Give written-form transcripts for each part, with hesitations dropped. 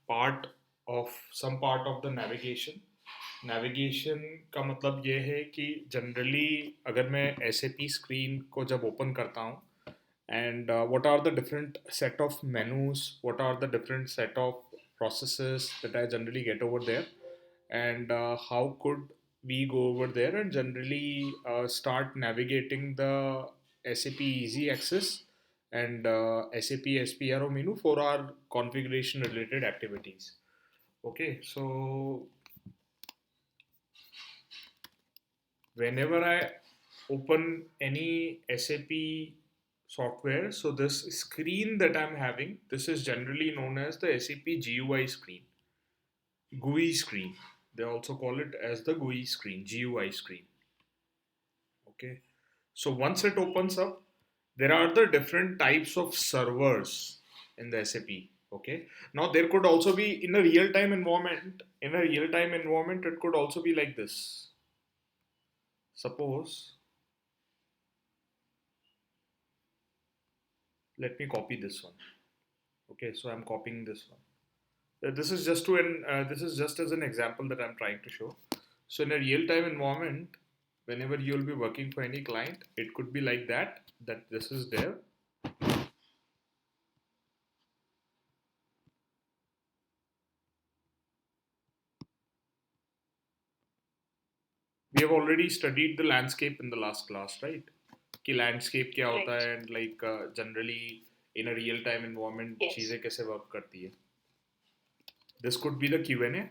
part of some part of the navigation का मतलब ये है कि जनरली अगर मैं SAP स्क्रीन को जब ओपन करता हूँ and what are the different set of menus, what are the different set of processes that I generally get over there, and how could we go over there and generally start navigating the SAP easy access and SAP SPRO menu for our configuration related activities. Okay, so whenever I open any SAP software, so this screen that I'm having, this is generally known as the SAP GUI screen, GUI screen. They also call it as the GUI screen, GUI screen. Okay, so once it opens up, there are the different types of servers in the SAP. Okay, now there could also be in a real-time environment. In a real-time environment, it could also be like this. Suppose, let me copy this one. Okay, so I'm copying this one. This is just as an example that I'm trying to show. So in a real-time environment, whenever you'll be working for any client, it could be like that this is there. We have already studied the landscape in the last class, right? कि landscape क्या होता है and like generally in a real-time environment चीजें कैसे work करती है. This could be the Q&A,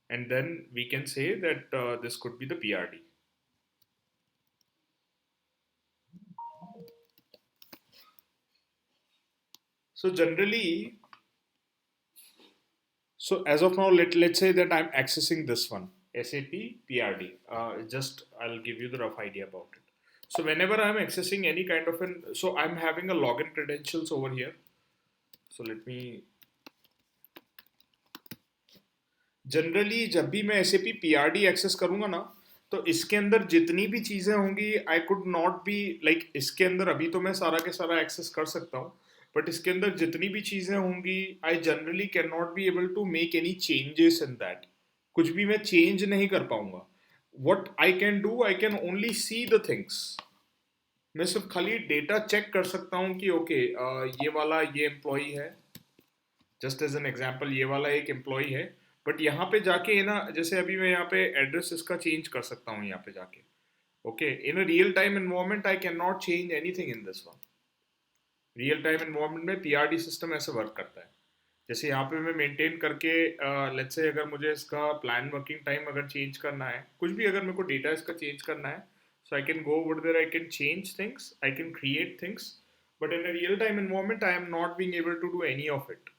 and then we can say that this could be the PRD. So generally, so as of now, let's say that I'm accessing this one, SAP PRD. Just I'll give you the rough idea about it. So whenever I'm accessing any kind of so I'm having a login credentials over here. So let me. Generally जब भी मैं SAP PRD access करूंगा ना, तो इसके अंदर जितनी भी चीज़ें होंगी I could not be like इसके अंदर अभी तो मैं सारा के सारा एक्सेस कर सकता हूँ, बट इसके अंदर जितनी भी चीज़ें होंगी I generally can not be able to make any changes in that. कुछ भी मैं चेंज नहीं कर पाऊंगा. What I can do, I can only see the things. मैं सिर्फ खाली डेटा चेक कर सकता हूँ कि ओके ये वाला ये एम्प्लॉई है, जस्ट एज एन एग्जाम्पल ये वाला एक एम्प्लॉई है, बट यहाँ पे जाके ना जैसे अभी मैं यहाँ पे एड्रेस इसका चेंज कर सकता हूँ यहाँ पे जाके. Okay, in a real time environment I can not change anything in this one. Real time environment में पीआरडी सिस्टम ऐसे वर्क करता है. जैसे यहाँ पे मैं मेंटेन करके लेट्स से अगर मुझे इसका प्लान वर्किंग टाइम अगर चेंज करना है, कुछ भी अगर मेरे को डेटा इसका चेंज करना है, so I can go over there, I can change things, I can create things, but in a real time environment I am not being able to do any of it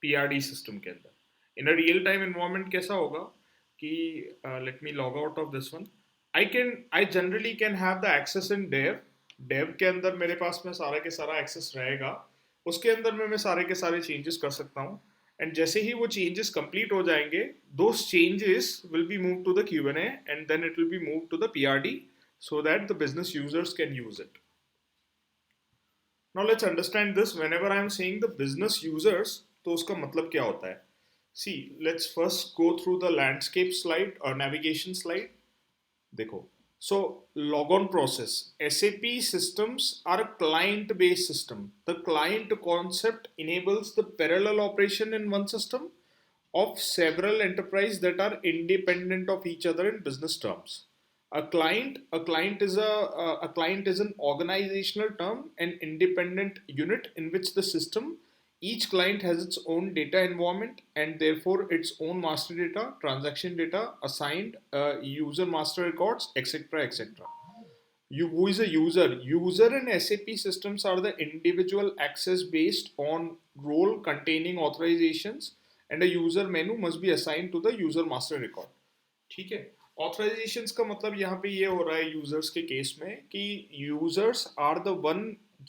PRD system के अंदर. In a real time environment कैसा होगा कि let me log out of this one. I generally can have the access in dev के अंदर मेरे पास में सारा के सारा एक्सेस रहेगा. उसके अंदर में मैं सारे के सारे चेंजेस कर सकता हूँ, एंड जैसे ही वो चेंजेस कंप्लीट हो जाएंगे, those changes will be move to the Q&A and then it will be move to the PRD so that the business users can use it. Now let's understand this. Whenever I am saying the business users, तो उसका मतलब क्या होता है? See, let's first go through the landscape slide or navigation slide. देखो, so logon process. SAP systems are a client-based system. The client concept enables the parallel operation in one system of several enterprises that are independent of each other in business terms. A client is an organizational term, an independent unit in which the system, each client has its own data environment and therefore its own master data, transaction data, assigned user master records, etc. etc. Who is a user? User in SAP systems are the individual access based on role containing authorizations, and a user menu must be assigned to the user master record. ठीक है. ऑथराइजेशंस का मतलब यहाँ पे ये हो रहा है यूजर्स के केस में कि यूजर्स आर द वन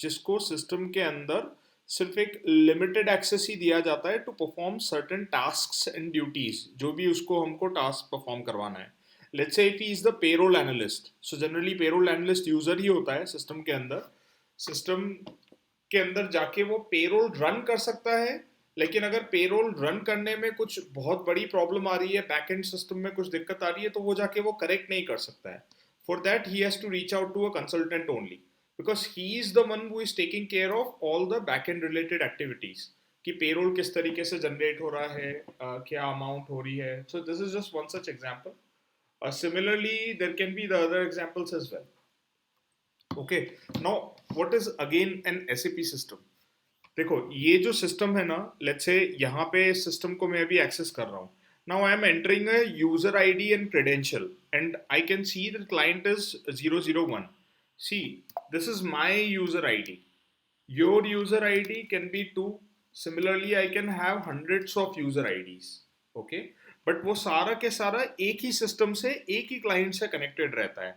जिसको सिस्टम के अंदर सिर्फ एक लिमिटेड एक्सेस ही दिया जाता है to perform certain tasks and duties, जो भी उसको हमको टास्क परफॉर्म करवाना है. Let's say if he is the payroll analyst, so generally payroll analyst user ही होता है सिस्टम के अंदर. सिस्टम के अंदर जाके वो पेरोल रन कर सकता है, लेकिन अगर पेरोल रन करने में कुछ बहुत बड़ी प्रॉब्लम आ रही है, बैक एंड सिस्टम में कुछ दिक्कत आ रही है, तो वो जाके वो करेक्ट नहीं कर सकता है. For that he has to reach out to a consultant only, because he is the one who is taking care of all the back end related activities, कि पेरोल किस तरीके से जनरेट हो रहा है, क्या अमाउंट हो रही है. So this is just one such example. Similarly, there can be the other examples as well. Okay, now what is again an SAP system? देखो ये जो सिस्टम है ना, लेट्स से यहाँ पे सिस्टम को मैं अभी एक्सेस कर रहा हूँ. Now I am entering a user ID and credential and I can see the client is 001. See, this is my user ID. Your user ID can be two. Similarly I can have hundreds of user IDs. Okay, but वो सारा के सारा एक ही system से, एक ही client से connected रहता है.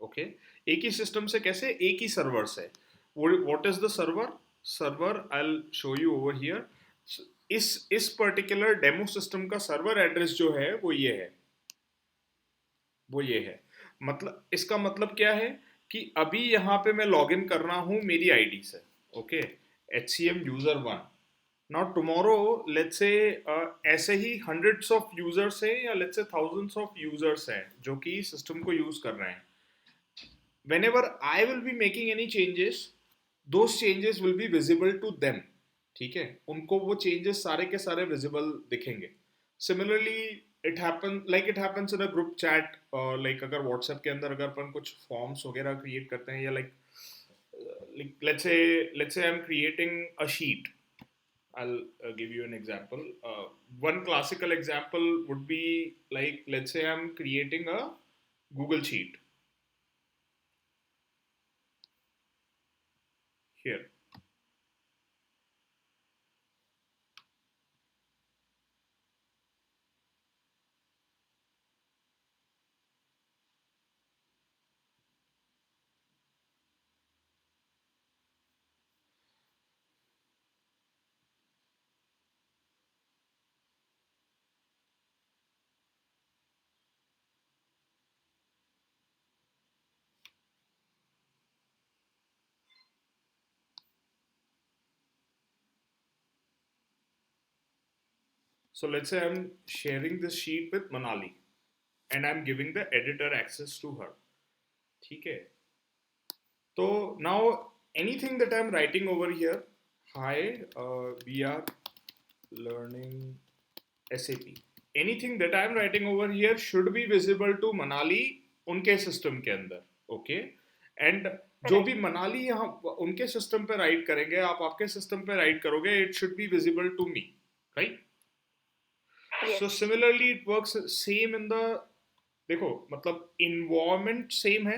ओके, एक ही सिस्टम से कैसे, एक ही सर्वर से. What is the server? Server I will show you over here. इस पर्टिकुलर डेमो सिस्टम का सर्वर एड्रेस जो है वो ये है, वो ये है. मतलब इसका मतलब क्या है कि अभी यहाँ पे मैं लॉगिन कर रहा हूँ मेरी आईडी से. Okay, HCM user 1. Now tomorrow let's say ऐसे ही हंड्रेड्स ऑफ यूजर्स हैं, या let's say thousands of users हैं जो कि सिस्टम को यूज कर रहे हैं. whenever I will be making any changes, those changes will be visible to them. ठीक है, उनको वो changes सारे के सारे visible दिखेंगे. Similarly, it happens in a group chat, like अगर WhatsApp के अंदर अगर अपन कुछ forms वगैरह create करते हैं, या like let's say I'm creating a sheet. I'll give you an example. One classical example would be like, let's say I'm creating a Google sheet here. So let's say I'm sharing this sheet with Manali and I'm giving the editor access to her. ठीक है, so now anything that I'm writing over here, hi, we are learning SAP. Anything that I'm writing over here should be visible to Manali उनके system के अंदर. Okay, and जो भी मनाली यहाँ उनके system पे राइट करेंगे, आप आपके सिस्टम पे राइट करोगे, it should be visible to me, right? So similarly it works same in the, देखो मतलब इन्वायरमेंट सेम है,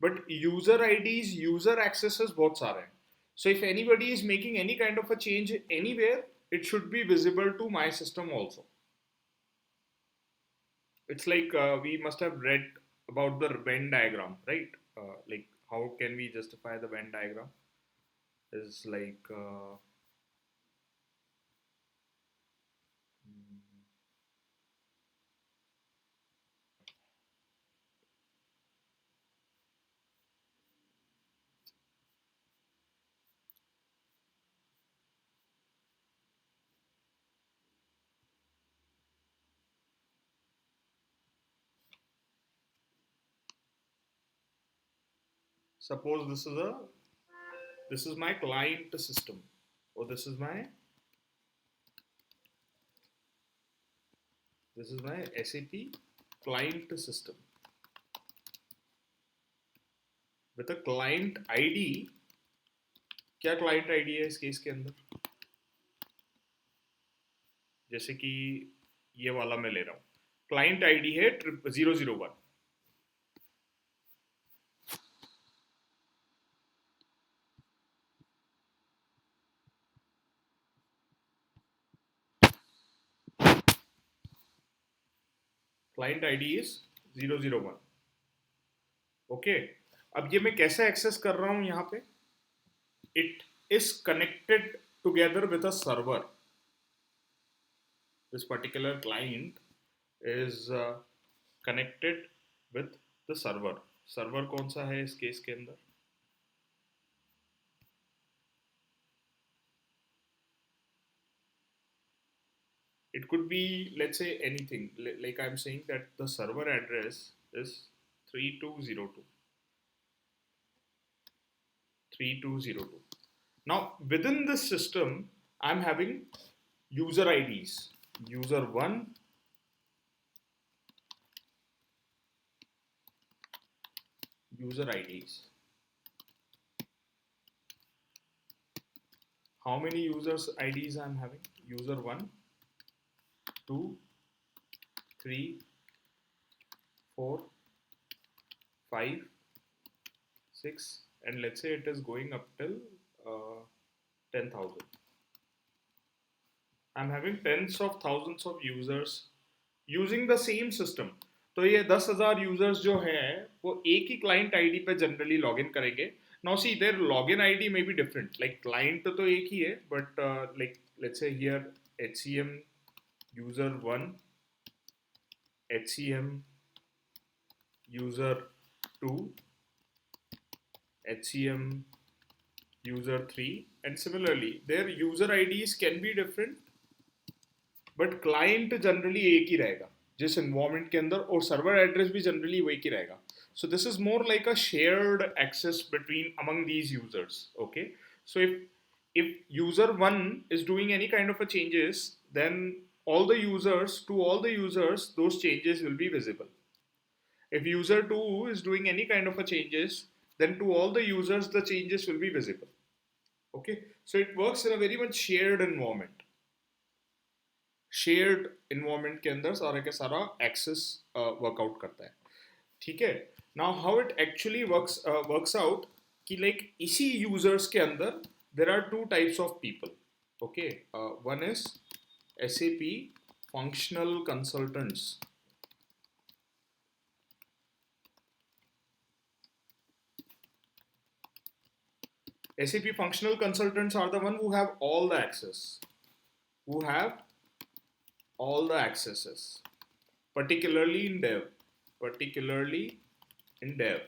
but user IDs, user accesses बहुत सारे हैं. So if anybody is making any kind of a change anywhere, it should be visible to my system also. It's like we must have read about the Venn diagram, right? Like how can we justify the Venn diagram? Is like suppose this is my client system, or this is my SAP client system with a client ID. क्या client ID है इस case के अंदर? जैसे कि ये वाला मैं ले रहा हूँ, क्लाइंट आईडी है 001. Client ID is 001. ओके, अब ये मैं कैसे एक्सेस कर रहा हूं यहाँ पे? It is connected together with a server. This particular client is connected with the server. Server कौन सा है इस केस के अंदर? It could be, let's say, anything. Like I'm saying that the server address is 3202, 3202. Now, within this system, I'm having user IDs. User 1, user IDs. How many users IDs I'm having? User 1, 2, 3, 4, 5, 6, and let's say it is going up till 10,000. I'm having tens of thousands of users using the same system. तो ये 10,000 users जो हैं वो एक ही client ID पे generally login करेंगे. Now see their login ID may be different, like client तो एक ही है, but like let's say here HCM user 1, HCM user 2, HCM user 3, and similarly their user IDs can be different, but client generally एक ही रहेगा जिस environment के अंदर, और सर्वर एड्रेस भी जनरली वही ही रहेगा. So this is more like a shared access between among these users. Okay, so if user 1 is doing any kind of a changes, then all the users those changes will be visible. If user 2 is doing any kind of a changes, then to all the users the changes will be visible. Okay, so it works in a very much shared environment. Shared environment के अंदर सारा के सारा access workout करता है. ठीक है. Now how it actually works out कि लाइक इसी यूजर्स के अंदर there are two types of people. Okay, one is SAP functional consultants. SAP functional consultants are the one who have all the access, who have all the accesses, particularly in dev, particularly in dev.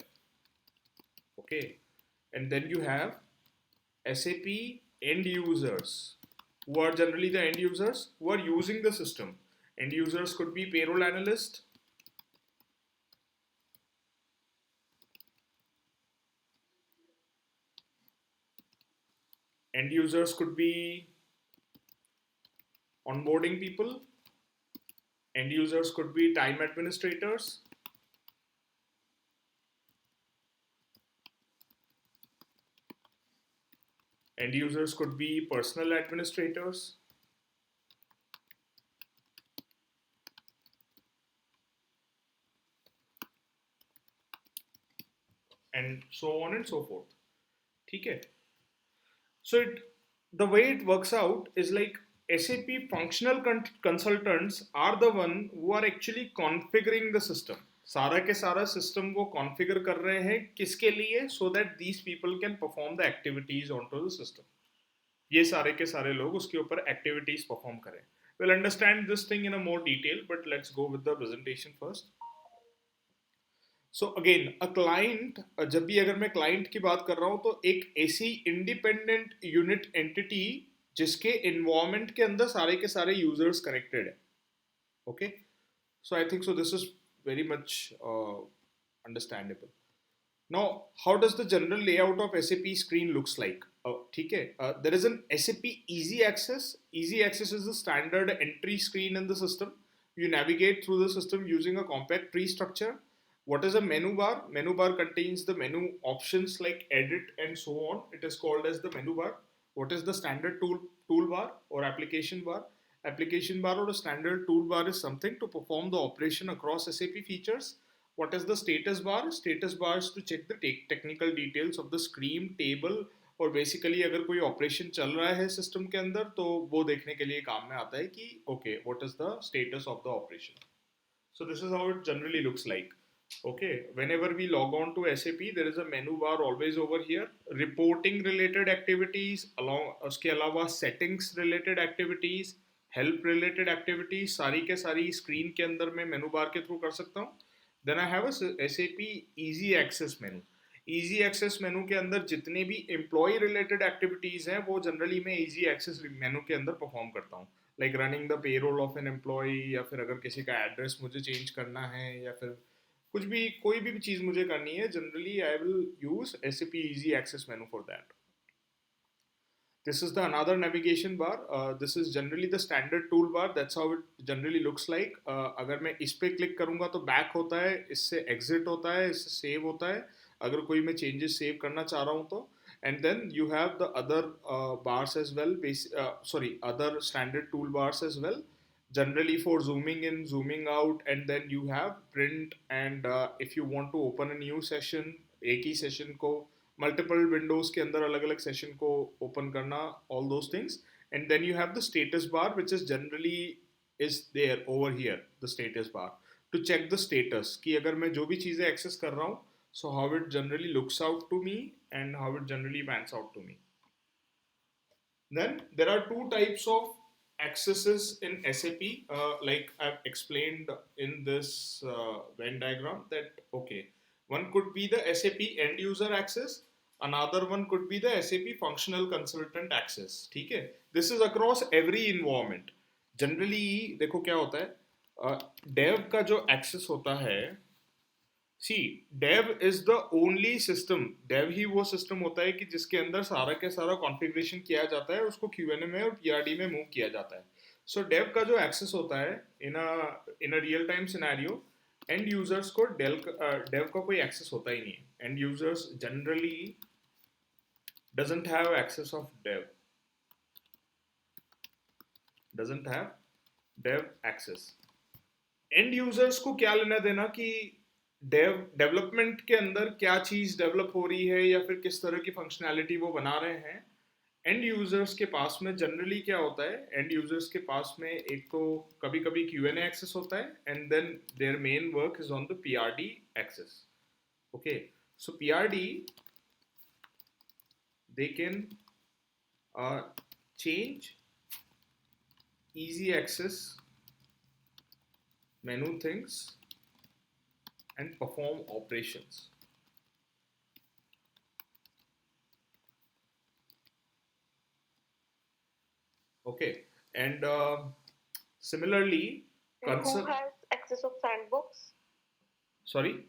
Okay, and then you have SAP end users, who are generally the end users who are using the system. End users could be payroll analyst, end users could be onboarding people, end users could be time administrators, end users could be personal administrators, and so on and so forth. ठीक है. So the way it works out is like SAP functional consultants are the one who are actually configuring the system. सारा के सारा system वो configure कर रहे हैं किसके लिए, so that these people can perform the activities on to the system. ये सारे के सारे लोग उसके ऊपर एक्टिविटीज परफॉर्म करें. Will understand this thing in a more detail, but let's go with the presentation first. So again a client, जब भी अगर मैं क्लाइंट की बात कर रहा हूं तो एक ऐसी इंडिपेंडेंट यूनिट एंटिटी जिसके इन्वायरमेंट के अंदर सारे के सारे यूजर्स कनेक्टेड है. Okay, so I think so this is very much understandable. Now, how does the general layout of SAP screen looks like? ठीक है, there is an SAP Easy Access. Easy Access is the standard entry screen in the system. You navigate through the system using a compact tree structure. What is a menu bar? Menu bar contains the menu options like edit and so on. It is called as the menu bar. What is the standard toolbar or application bar? Application bar or a standard toolbar is something to perform the operation across SAP features. What is the status bar? Status bar is to check the technical details of the screen, table, और basically अगर कोई operation चल रहा है system के अंदर तो वो देखने के लिए काम में आता है कि okay what is the status of the operation. So this is how it generally looks like. Okay, whenever we log on to SAP, there is a menu bar always over here. Reporting related activities, along उसके अलावा settings related activities, help related activities सारी के सारी screen के अंदर मैं मेनू बार के through कर सकता हूँ. Then I have SAP easy access menu. Easy access menu के अंदर जितने भी एम्प्लॉय रिलेटेड एक्टिविटीज हैं वो जनरली मैं इजी एक्सेस मेनू के अंदर परफॉर्म करता हूँ. Like running the payroll of an employee, या फिर अगर किसी का एड्रेस मुझे चेंज करना है, या फिर कुछ भी कोई भी चीज़ मुझे करनी है, generally I will use SAP easy access menu for that. This is the another navigation bar. This is generally the standard toolbar. That's how it generally looks like. अगर मैं इस पे क्लिक करूंगा तो बैक होता है, इससे एग्जिट होता है, इससे सेव होता है, अगर कोई मैं चेंजेस सेव करना चाह रहा हूँ तो. And then you have the other bars as well, sorry, other standard toolbars as well, generally for zooming in, zooming out, and then you have print, and if you want to open a new session, एक ही session को multiple windows के अंदर अलग अलग session को open करना, all those things. And then you have the status bar which is generally is there over here, the status bar to check the status कि अगर मैं जो भी चीज़ें एक्सेस कर रहा हूँ, so how it generally looks out to me and how it generally pans out to me. Then there are two types of accesses in SAP, like I've explained in this Venn diagram, that okay, one could be the SAP end user access, another one could be the SAP functional consultant access. ठीक है, this is across every environment. Generally देखो क्या होता है, dev का जो access होता है, see dev is the only system, dev ही वो सिस्टम होता है कि जिसके अंदर सारा के सारा कॉन्फ़िगरेशन किया जाता है, उसको क्यूएनए में और पीआरडी में मूव किया जाता है. सो डेव का जो एक्सेस होता है in a real time scenario, end users को डेव का कोई एक्सेस होता ही नहीं है. End users generally doesn't have access of dev, doesn't have dev access. End users को क्या लेना देना कि डेवलपमेंट के अंदर क्या चीज़ डेवलप हो रही है या फिर किस तरह की फंक्शनैलिटी वो बना रहे हैं. एंड यूजर्स के पास में जनरली क्या होता है, एंड यूजर्स के पास में एक तो कभी कभी क्यूएनए एक्सेस होता है, and then there main work is on the PRD access. Okay, so PRD they can change easy access menu things and perform operations. Okay, and similarly, And who has access of sandbox? Sorry,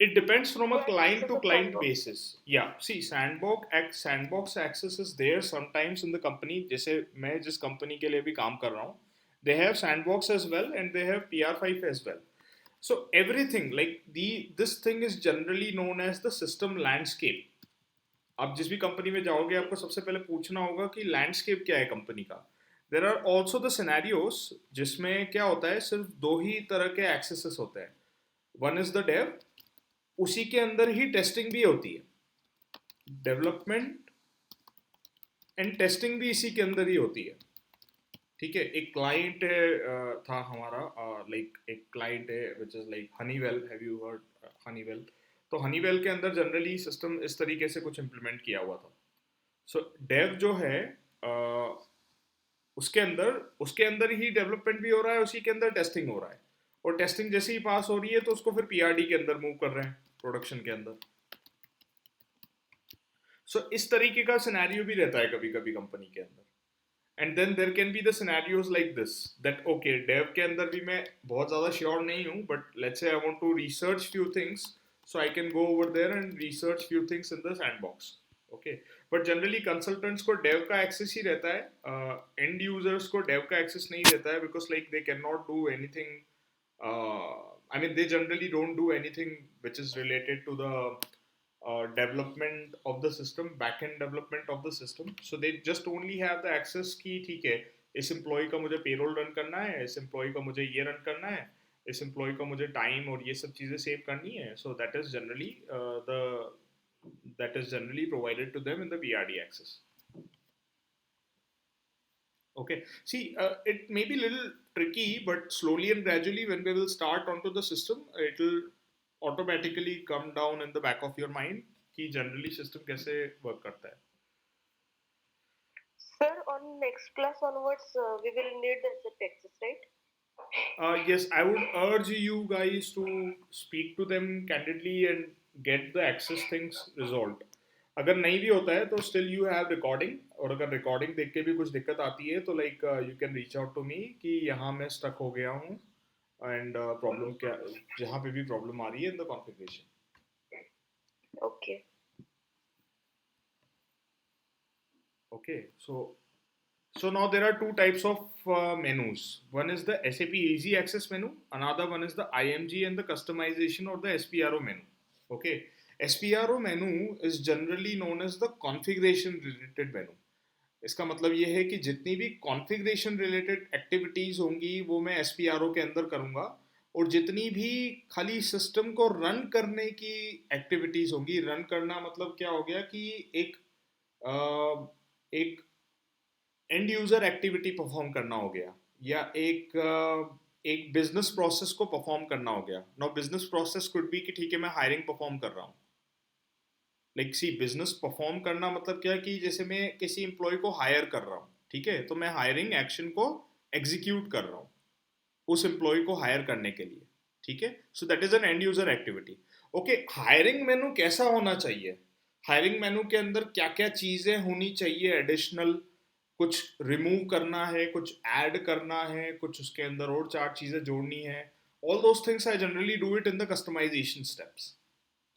it depends from Who a has client access to of client sandbox? basis. Yeah, see, sandbox access is there sometimes in the company. जैसे मैं जिस company के लिए भी काम कर रहा हूँ, they have sandbox as well and they have PR5 as well. So everything like this thing is generally known as the system landscape. आप जिस भी कंपनी में जाओगे, आपको सबसे पहले पूछना होगा कि लैंडस्केप क्या है कंपनी का. There are also the scenarios जिसमें क्या होता है, सिर्फ दो ही तरह के एक्सेसेस होते हैं. वन इज द डेव, उसी के अंदर ही टेस्टिंग भी होती है, डेवलपमेंट एंड टेस्टिंग भी इसी के अंदर ही होती है. ठीक है, एक क्लाइंट था हमारा, लाइक एक क्लाइंट है which is like Honeywell. Have you heard Honeywell? तो हनीवेल के अंदर जनरली सिस्टम इस तरीके से कुछ इम्प्लीमेंट किया हुआ था. सो डेव जो है, उसके अंदर ही डेवलपमेंट भी हो रहा है, उसी के अंदर टेस्टिंग हो रहा है, और टेस्टिंग जैसे ही पास हो रही है तो उसको फिर पीआरडी के अंदर मूव कर रहे हैं, प्रोडक्शन के अंदर. सो इस तरीके का सिनेरियो भी रहता है कभी कभी कंपनी के अंदर. And then there can be the scenarios like this, that okay, dev के अंदर भी मैं बहुत ज़्यादा श्योर नहीं हूँ, but let's say I want to research few things, so I can go over there and research few things in the sandbox. Okay, but generally consultants को dev का access ही रहता है, end users को dev का access नहीं रहता है, because like they cannot do anything. I mean, they generally don't do anything which is related to the development of the system, back-end development of the system. So they just only have the access कि ठीक है, इस employee का मुझे payroll run करना है, इस employee का मुझे ये run करना है, इस एम्प्लॉय का मुझे टाइम और ये सब चीज़ें सेव करनी है. So that is generally provided to them in the PRD access. Okay, see, it may be a little tricky, but slowly and gradually when we will start onto the system, it will automatically come down in the back of your mind कि generally system कैसे work करता है. Sir, on next class onwards, we will need the SAP access, right? Yes, I would urge you guys to speak to them candidly and get the access things resolved. अगर नहीं भी होता है तो still you have recording, और अगर recording देख के भी कुछ दिक्कत आती है तो like you can reach out to me कि यहाँ मैं स्टक हो गया हूँ एंड प्रॉब्लम क्या, जहाँ पे भी प्रॉब्लम आ रही है in the configuration. Okay. Okay, so now there are two types of menus. One is the SAP Easy Access menu. Another one is the IMG and the customization or the SPRO menu. Okay, SPRO menu is generally known as the configuration related menu. इसका मतलब ये है कि जितनी भी configuration related activities होंगी वो मैं एस पी आर ओ के अंदर करूँगा, और जितनी भी खाली सिस्टम को रन करने की एक्टिविटीज़ होंगी, रन करना मतलब क्या हो गया कि एक एक एंड यूज़र एक्टिविटी परफॉर्म करना हो गया, या एक बिजनेस प्रोसेस को परफॉर्म करना हो गया. Now business process could be कि ठीक है मैं हायरिंग परफॉर्म कर रहा हूँ. लाइक सी बिजनेस परफॉर्म करना मतलब क्या कि जैसे मैं किसी एम्प्लॉय को हायर कर रहा हूँ, ठीक है, तो मैं हायरिंग एक्शन को एग्जीक्यूट कर रहा हूँ उस एम्प्लॉय को हायर करने के लिए. ठीक है, so that is an end user activity. Okay, hiring मेनू कैसा होना चाहिए? हायरिंग मेनू के अंदर क्या क्या चीजें होनी चाहिए एडिशनल? कुछ रिमूव करना है, कुछ ऐड करना है, कुछ उसके अंदर और चार चीजें जोड़नी है. All those things I generally do it in the customization steps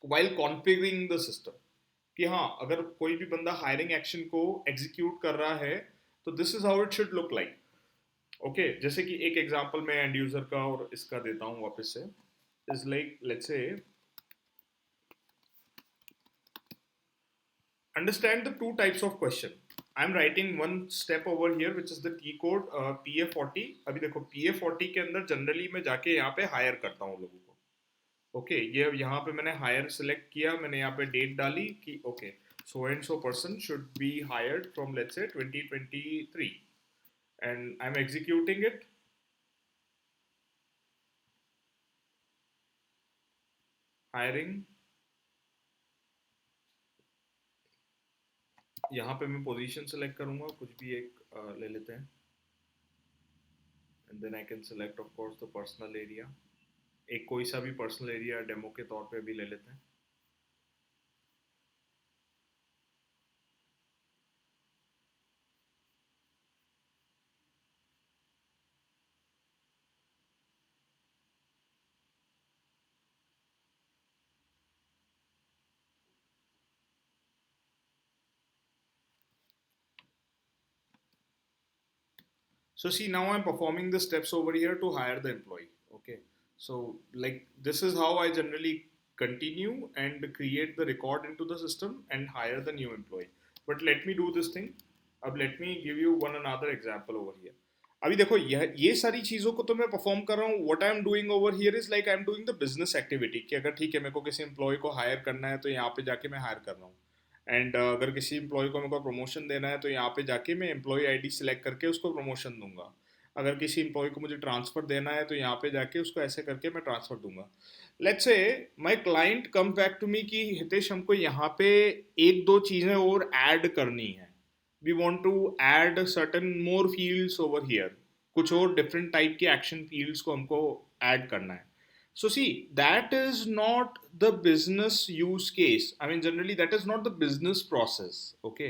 while configuring the system. कि हाँ, अगर कोई भी बंदा हायरिंग एक्शन को एग्जीक्यूट कर रहा है तो this is how it should look like. Okay, जैसे कि एक एग्जांपल मैं एंड यूजर का और इसका देता हूँ वापस से. इज लाइक लेट्स से understand the two types of question. I'm writing one step over here which is the T code PA40. अभी देखो PA40 के अंदर जनरली मैं जाके यहाँ पे हायर करता हूँ लोगों को. ओके, ये यहाँ पे मैंने हायर सेलेक्ट किया, मैंने यहाँ पे डेट डाली कि okay so and so person should be hired from let's say 2023 and I am executing it. Hiring, यहाँ पे मैं पोजीशन सेलेक्ट करूँगा, कुछ भी एक ले लेते हैं, and then I can select of course the personal area. एक कोई सा भी पर्सनल एरिया डेमो के तौर पे भी ले लेते हैं. So see, now I'm performing the steps over here to hire the employee. Okay. So like this is how I generally continue and create the record into the system and hire the new employee. But let me do this thing. अब let me give you one another example over here. अभी देखो ये सारी चीज़ों को तो मैं perform कर रहा हूँ. What I am doing over here is like I am doing the business activity कि अगर ठीक है मेरे को किसी एम्प्लॉय को हायर करना है तो यहाँ पे जाके मैं हायर कर रहा हूँ. एंड अगर किसी एम्प्लॉय को मेरे को प्रमोशन देना है तो यहाँ पे जाके मैं एम्प्लॉय आईडी सिलेक्ट करके उसको प्रमोशन दूंगा. अगर किसी एम्प्लॉय को मुझे ट्रांसफ़र देना है तो यहाँ पे जाके उसको ऐसे करके मैं ट्रांसफ़र दूंगा. Let's say my client come back to me कि हितेश हमको यहाँ पे एक दो चीज़ें और ऐड करनी है. We want to add certain more fields over here. कुछ और डिफरेंट टाइप के एक्शन फील्ड्स को हमको ऐड करना है. So see, that is not the business use case. I mean, generally that is not the business process. Okay.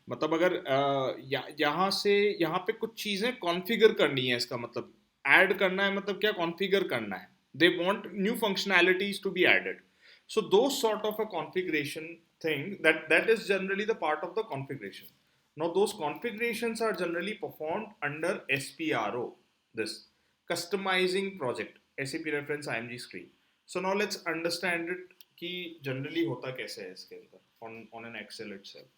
मतलब अगर यहाँ से यहाँ पे कुछ चीज़ें कॉन्फ़िगर करनी है, इसका मतलब ऐड करना है, मतलब क्या कॉन्फ़िगर करना है. They want new functionalities to be added. So those sort of a configuration thing, that is generally the part of the configuration. Now those configurations are generally performed under SPRO, this customizing project, SAP reference IMG screen. So now let's understand it कि generally होता कैसे है इसके अंदर on an Excel itself.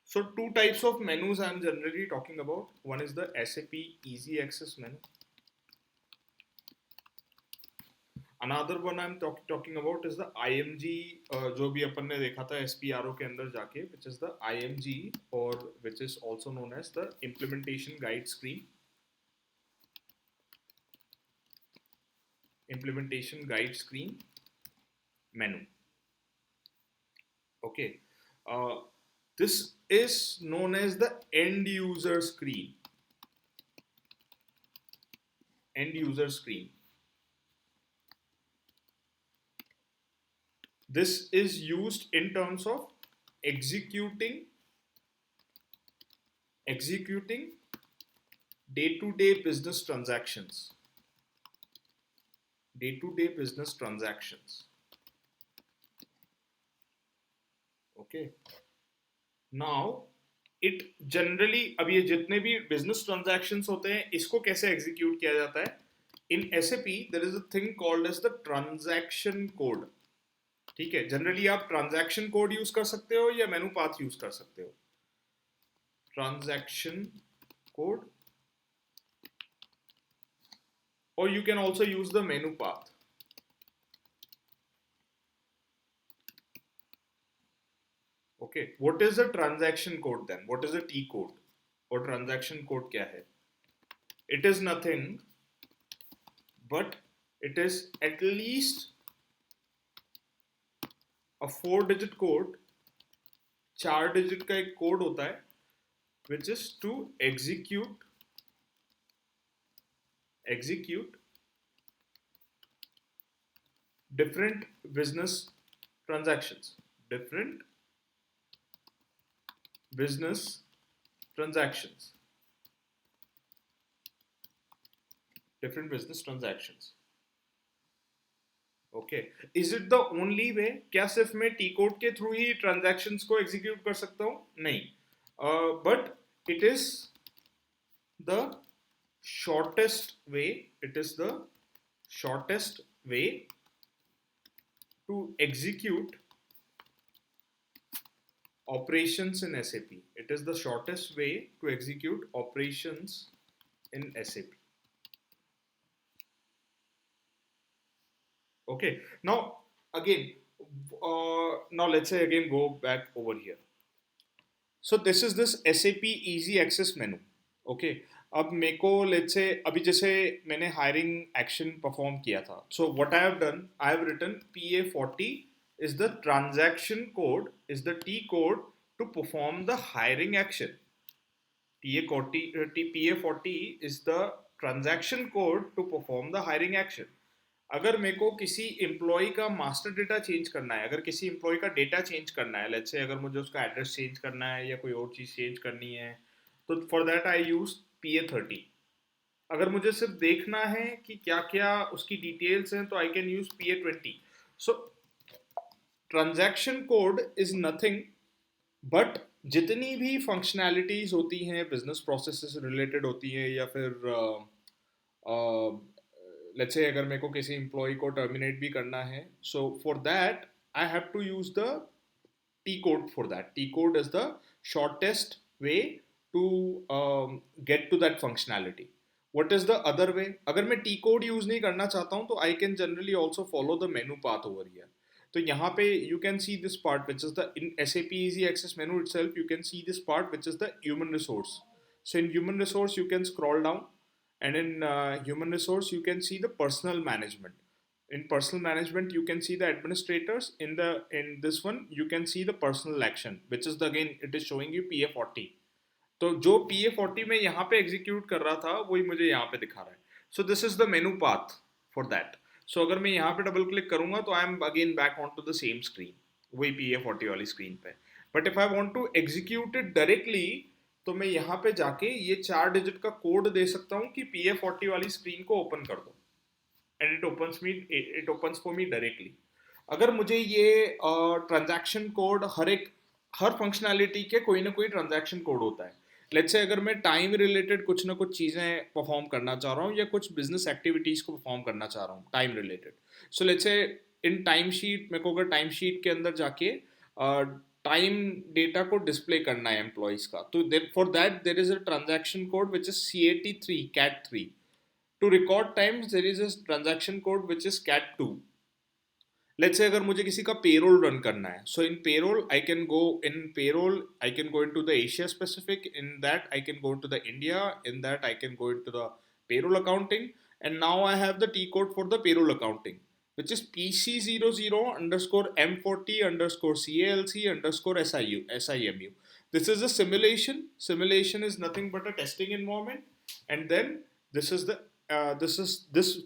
So two types of menus I am generally talking about. One is the SAP Easy Access menu. Another one I'm talking about is the IMG, जो भी अपन ने देखा था SPRO के अंदर जाके, which is the IMG, or which is also known as the implementation guide screen. Implementation guide screen menu. Okay, uh, this is known as the end user screen. End user screen. This is used in terms of executing executing day-to-day business transactions. Day-to-day business transactions. Okay. Now it generally, अब ये जितने भी business transactions होते हैं इसको कैसे execute किया जाता है? In SAP there is a thing called as the transaction code. ठीक है, जनरली आप ट्रांजैक्शन कोड यूज कर सकते हो या मेनू पाथ यूज कर सकते हो. Transaction code or you can also use the menu path. Okay, what is the transaction code then? What is the T code? और transaction code क्या है? It is nothing but it is at least a 4-digit code. 4 digit का एक code होता है which is to execute different business transactions. Different business transactions. Different business transactions. Okay, is it the only way? क्या सिर्फ मैं T code के through ही transactions को एग्जीक्यूट कर सकता हूं? नहीं, but it is the shortest way. It is the shortest way to execute operations in SAP. It is the shortest way to execute operations in SAP. Okay, now again, now let's say again go back over here. So this is this SAP Easy Access menu. Okay, अब मेरे को let's say अभी जैसे मैंने hiring action perform किया था. So what I have done, I have written PA40 is the transaction code, is the T code to perform the hiring action. PA40 is the transaction code to perform the hiring action. अगर मेरे को किसी employ का master data change करना है, अगर किसी employ का डेटा चेंज करना है, लेट्स से अगर मुझे उसका एड्रेस चेंज करना है या कोई और चीज़ चेंज करनी है, तो for that I use PA30. अगर मुझे सिर्फ देखना है कि क्या क्या उसकी डिटेल्स हैं तो I can use PA20. So transaction code is nothing but जितनी भी फंक्शनैलिटीज होती हैं बिजनेस प्रोसेस से रिलेटेड होती हैं या फिर लेट्स से अगर मेरे को किसी एम्प्लॉय को टर्मिनेट भी करना है, so for that I have to use the T code for that. T code is the shortest way to get to that functionality. What is the other way? अगर मैं T code use नहीं करना चाहता हूँ तो I can generally also follow the menu path over here. तो यहाँ पे you can see this part which is the in SAP Easy Access menu itself. You can see this part which is the human resource. So in human resource you can scroll down, and in human resource you can see the personal management. In personal management you can see the administrators. In this one you can see the personal action which is the, again it is showing you PA40. तो जो PA40 में यहाँ पे execute कर रहा था वही मुझे यहाँ पे दिखा रहा है. So this is the menu path for that. So अगर मैं यहाँ पे डबल क्लिक करूंगा तो I am again back on to the same screen, वही PA40 वाली स्क्रीन पे. But if I want to execute it directly तो मैं यहाँ पे जाके ये 4 डिजिट का कोड दे सकता हूँ कि PA40 वाली स्क्रीन को ओपन कर दो, and it opens for me directly. अगर मुझे ये ट्रांजैक्शन कोड हर फंक्शनैलिटी के कोई ना कोई ट्रांजैक्शन कोड होता है. लेट्स से अगर मैं टाइम रिलेटेड कुछ ना कुछ चीज़ें परफॉर्म करना चाह रहा हूँ या कुछ बिजनेस एक्टिविटीज़ को परफॉर्म करना चाह रहा हूँ time related, so let's say in time sheet मेरे को अगर टाइम शीट के अंदर जाके टाइम डेटा को डिस्प्ले करना है एम्प्लॉयज़ का, तो for that there is a transaction code which is CAT3. To record times there is a transaction code which is CAT2. Let's say अगर मुझे किसी का payroll run करना है, so in payroll I can go into the Asia Pacific, in that I can go into the India, in that I can go into the payroll accounting, and now I have the T code for the payroll accounting which is PC00_M40_CALC_SIMU. This is a simulation. Simulation is nothing but a testing environment, and then this is the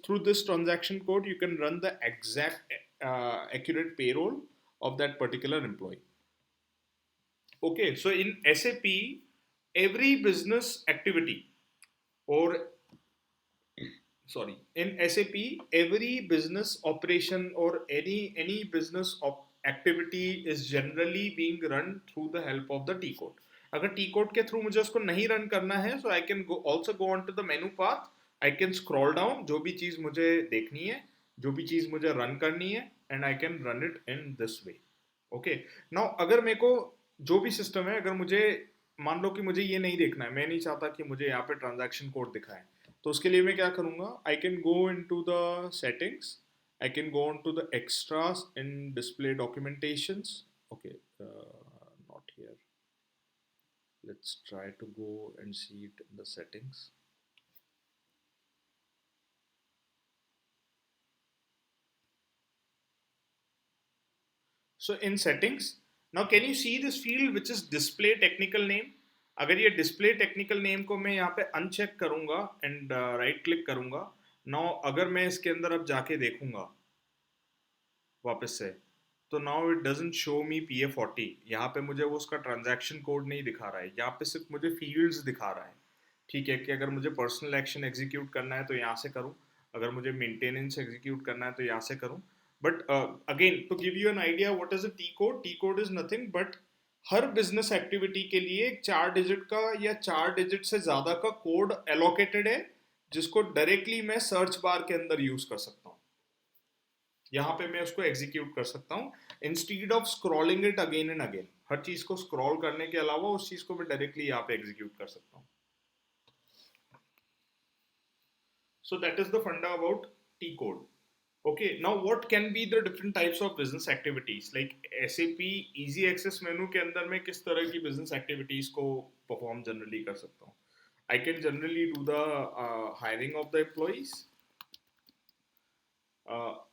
through this transaction code you can run the exact accurate payroll of that particular employee. Okay, so in SAP every business activity, or sorry, in SAP, every business operation or any business activity is generally being run through the help of the T code. अगर T code के through मुझे उसको नहीं run करना है, so I can go also go on to the menu path. I can scroll down, जो भी चीज मुझे देखनी है, जो भी चीज मुझे रन करनी है, and I can run it in this way. Okay, now अगर मेरे को जो भी सिस्टम है, अगर मुझे मान लो कि मुझे ये नहीं देखना है, मैं नहीं चाहता कि मुझे यहाँ पे ट्रांजैक्शन कोड दिखाए, तो उसके लिए मैं क्या करूँगा, I can go in to the settings, I can go on to the extras in display documentations. Okay, not here, let's try to go and see it in the settings. So in settings, now can you see this field which is display technical name? अगर ये display technical name को मैं यहाँ पे uncheck करूँगा and right click करूँगा, now अगर मैं इसके अंदर अब जाके देखूँगा वापस से, तो now it doesn't show me PA40. यहाँ पे मुझे वो उसका transaction code नहीं दिखा रहा है, यहाँ पे सिर्फ मुझे fields दिखा रहा है. ठीक है कि अगर मुझे पर्सनल एक्शन एग्जीक्यूट करना है तो यहाँ से करूँ, अगर मुझे मेंटेनेंस एग्जीक्यूट करना है तो यहाँ से करूँ. But again to give you an idea what is a T code is nothing but हर बिजनेस एक्टिविटी के लिए एक 4 डिजिट का या 4 डिजिट से ज़्यादा का कोड एलोकेटेड है, जिसको डायरेक्टली मैं सर्च बार के अंदर यूज कर सकता हूँ. यहाँ पे मैं उसको एग्जीक्यूट कर सकता हूँ instead of scrolling it again and again. हर चीज़ को स्क्रॉल करने के अलावा उस चीज़ को मैं डायरेक्टली यहाँ पे एग्जीक्यूट कर सकता हूँ. So that is the funda about T code. Okay, now what can be the different types of business activities? Like SAP Easy Access menu के अंदर मैं किस तरह की business activities को perform generally कर सकता हूँ? I can generally do the hiring of the employees,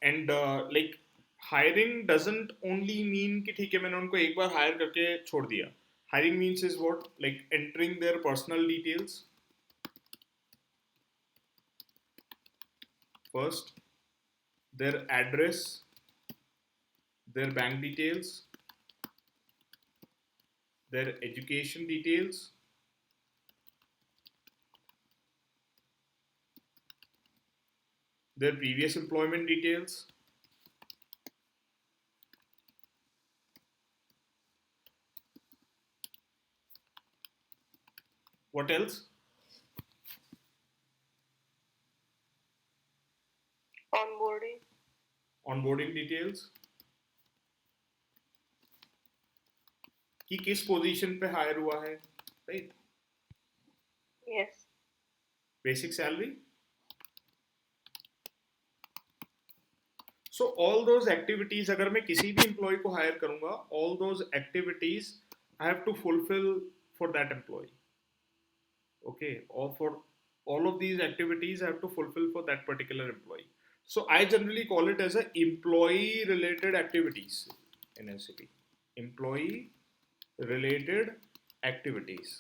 and like hiring doesn't only mean कि ठीक है मैंने उनको एक बार hire करके छोड़ दिया. Hiring means is what, like entering their personal details first, their address, their bank details, their education details, their previous employment details, what else? Onboarding. Onboarding details, कि किस पोजीशन पे हायर हुआ है, right? Yes. Basic salary. So all those activities, अगर मैं किसी भी employee को हायर करूंगा, all those activities I have to fulfil for that employee. Okay, or for all of these activities I have to fulfill for that particular employee. So I generally call it as a employee related activities in SAP. Employee related activities.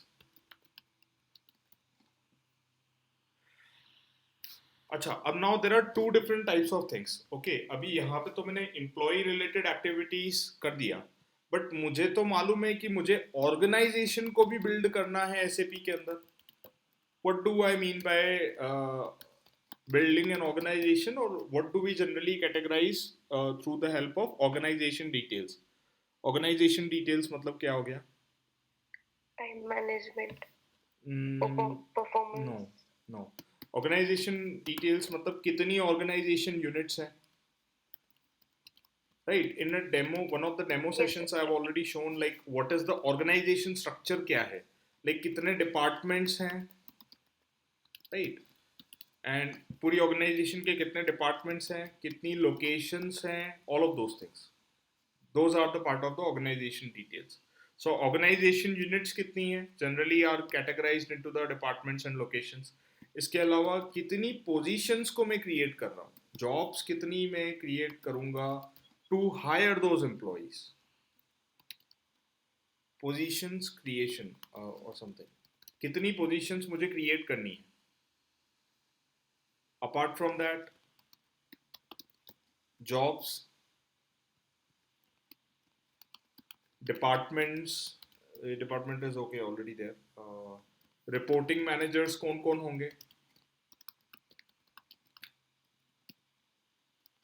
अच्छा, अब now there are two different types of things. Okay, अभी यहाँ पे तो मैंने employee related activities कर दिया, but मुझे तो मालूम है कि मुझे organization को भी build करना है SAP के अंदर. What do I mean by building an organization, or what do we generally categorize through the help of organization details? Organization details मतलब क्या हो गया? Time management. No, Performance. no. Organization details मतलब कितनी organization units हैं? Right, in a demo, one of the demo Yes, sessions I have already shown like what is the organization structure क्या है? Like कितने departments हैं? Right? And पूरी organisation के कितने डिपार्टमेंट्स हैं, कितनी लोकेशंस हैं, all of those things, those are the part of the organization details. So organization units कितनी हैं, generally are categorized into the departments and locations. इसके अलावा कितनी पोजीशंस को मैं क्रिएट कर रहा हूँ, जॉब्स कितनी मैं क्रिएट करूँगा to hire those employees, positions creation और समथिंग, कितनी पोजीशंस मुझे क्रिएट करनी है. Apart from that, jobs, departments, department is okay already there. Reporting managers कौन कौन होंगे,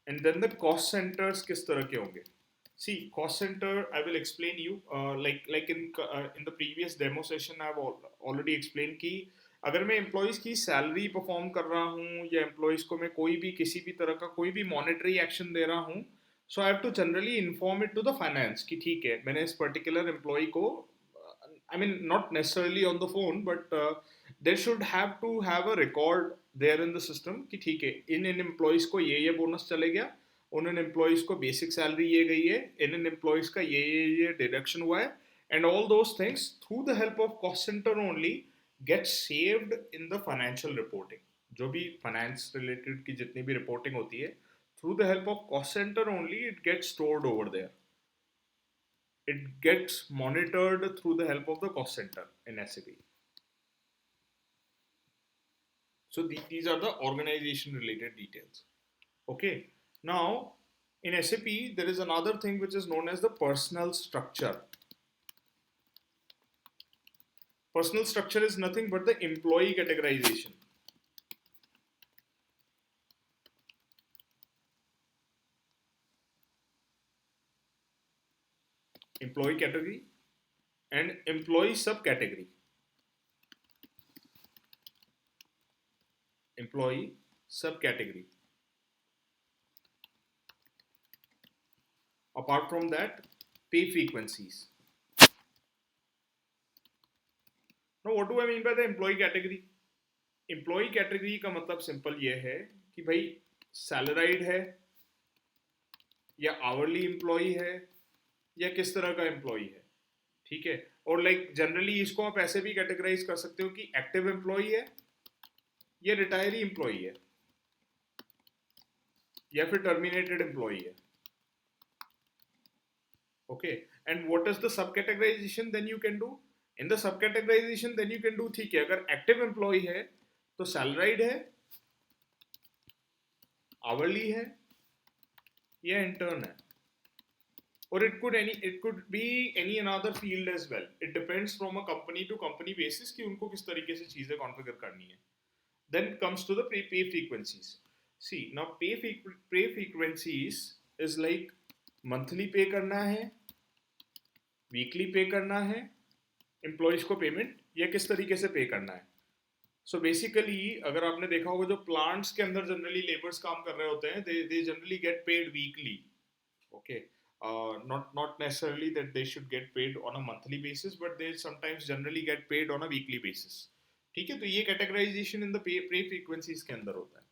and then the cost centres किस तरह के होंगे। See cost centre I will explain you, like in the previous demo session I have already explain कि अगर मैं एम्प्लॉयज की सैलरी परफॉर्म कर रहा हूँ या एम्प्लॉयज को मैं कोई भी किसी भी तरह का कोई भी मॉनेटरी एक्शन दे रहा हूँ, so I have to generally inform it to the finance कि ठीक है मैंने इस पर्टिकुलर एम्प्लॉय को, I mean not necessarily on the phone but there should have to have a record there in the system कि ठीक है इन employees को ये बोनस चले गया, उन एम्प्लॉयज को बेसिक सैलरी ये गई है, इन एम्प्लॉयज का ये डिडक्शन हुआ है, and all those things through the help of cost centre only get saved in the financial reporting. जो भी फाइनेंस रिलेटेड की जितनी भी रिपोर्टिंग होती है through the help of cost centre only it gets stored over there, it gets monitored through the help of the cost center in SAP. So these are the organization related details. Okay. Now in SAP there is another thing which is known as the personal structure. Personal structure is nothing but the employee categorization. Employee category and employee subcategory. Employee subcategory. Apart from that, pay frequencies. Now what do I mean by the employee category? Employee category का मतलब simple ये है कि भाई salaried है या hourly employ है या किस तरह का एम्प्लॉय है, ठीक है। और लाइक जनरली इसको आप ऐसे भी कैटेगराइज कर सकते हो कि एक्टिव एम्प्लॉय है या रिटायरी एम्प्लॉय है या फिर टर्मिनेटेड एम्प्लॉय है। Okay, and what is the sub categorization then you can do, in the sub categorization then you can do, ठीक है अगर एक्टिव एम्प्लॉय है तो सैलराइड है, आवरली है या इंटर्न है, or it could be any another field as well. It depends from a company to company basis कि उनको किस तरीके से चीजें कॉन्फ़िगर करनी है। Then comes to the pay frequencies. See now pay frequencies is like monthly पे करना है, वीकली पे करना है एम्प्लॉयज को पेमेंट, या किस तरीके से पे करना है। सो बेसिकली अगर आपने देखा होगा जो प्लांट्स के अंदर जनरली लेबर्स काम कर रहे होते हैं they generally get paid weekly. Okay, not necessarily that they should get paid on a monthly basis but they sometimes generally get paid on a weekly basis, ठीक है। तो ये categorization in the pay frequencies के अंदर होता है।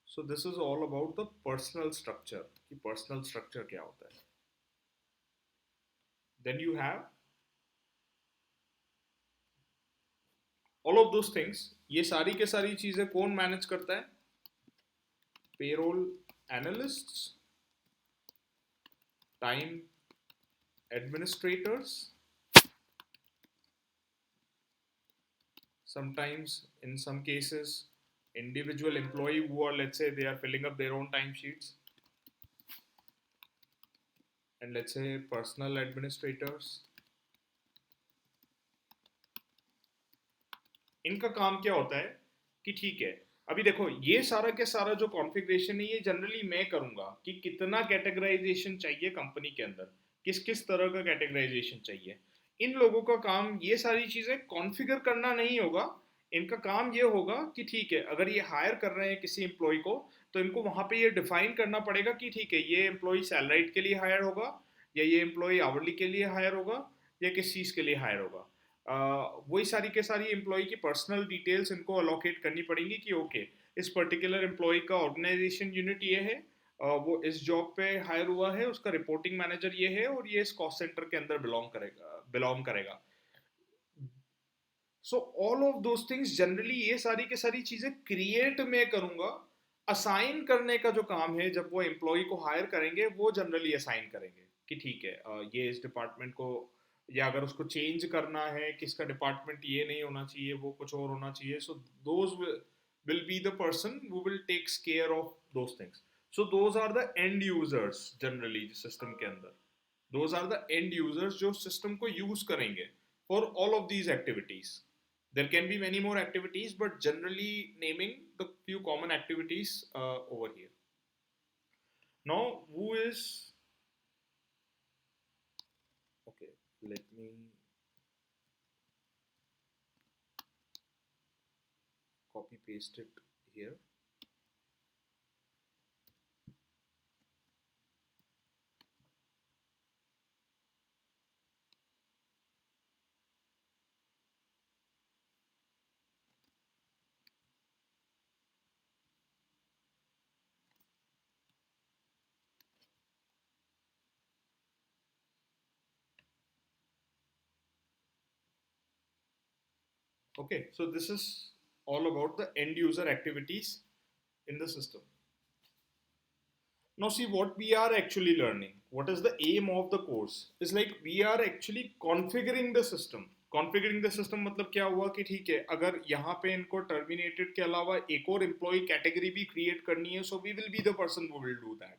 So this is all about the personal structure कि personal structure क्या होता है। Then you have all of those things, ये सारी के सारी चीजें कौन मैनेज करता है, payroll analysts, time administrators, sometimes in some cases individual employee who are, let's say they are filling up their own time sheets, and let's say personal administrators, इनका काम क्या होता है कि ठीक है अभी देखो ये सारा के सारा जो कॉन्फ़िगरेशन है ये जनरली मैं करूंगा कि कितना कैटेगराइजेशन चाहिए कंपनी के अंदर, किस किस तरह का कैटेगराइजेशन चाहिए। इन लोगों का काम ये सारी चीजें कॉन्फ़िगर करना नहीं होगा, इनका काम ये होगा कि ठीक है अगर ये हायर कर रहे हैं किसी एम्प्लॉय को तो इनको वहां पे ये डिफाइन करना पड़ेगा कि ठीक है ये एम्प्लॉय सैलराइड के लिए हायर होगा या ये एम्प्लॉय आवरली के लिए हायर होगा या किस चीज के लिए हायर होगा। वही सारी के सारी एम्प्लॉय की पर्सनल डिटेल्स इनको अलोकेट करनी पड़ेंगी कि ओके इस पर्टिकुलर एम्प्लॉय का ऑर्गेनाइजेशन यूनिट ये है, वो इस जॉब पे हायर हुआ है, उसका रिपोर्टिंग मैनेजर ये है और ये इस कॉस्ट सेंटर के अंदर बिलोंग करेगा। So all of those things generally ये सारी के सारी चीजें क्रिएट में करूंगा। असाइन करने का जो काम है जब वो एम्प्लॉय को हायर करेंगे वो जनरली असाइन करेंगे कि ठीक है ये इस डिपार्टमेंट को, या अगर उसको चेंज करना है कि इसका डिपार्टमेंट ये नहीं होना चाहिए वो कुछ और होना चाहिए, so those will be the person who will takes care of those things. So those are the end users generally system के अंदर, Those are the end users जो system को use करेंगे for all of these activities. There can be many more activities, but generally naming the few common activities over here. Now, who is okay? Let me copy paste it here. Okay, so this is all about the end user activities in the system. Now, see what we are actually learning. What is the aim of the course? Is like we are actually configuring the system. Configuring the system मतलब क्या हुआ कि ठीक है अगर यहाँ पे इनको terminated के अलावा एक और employee category भी create करनी है, so we will be the person who will do that.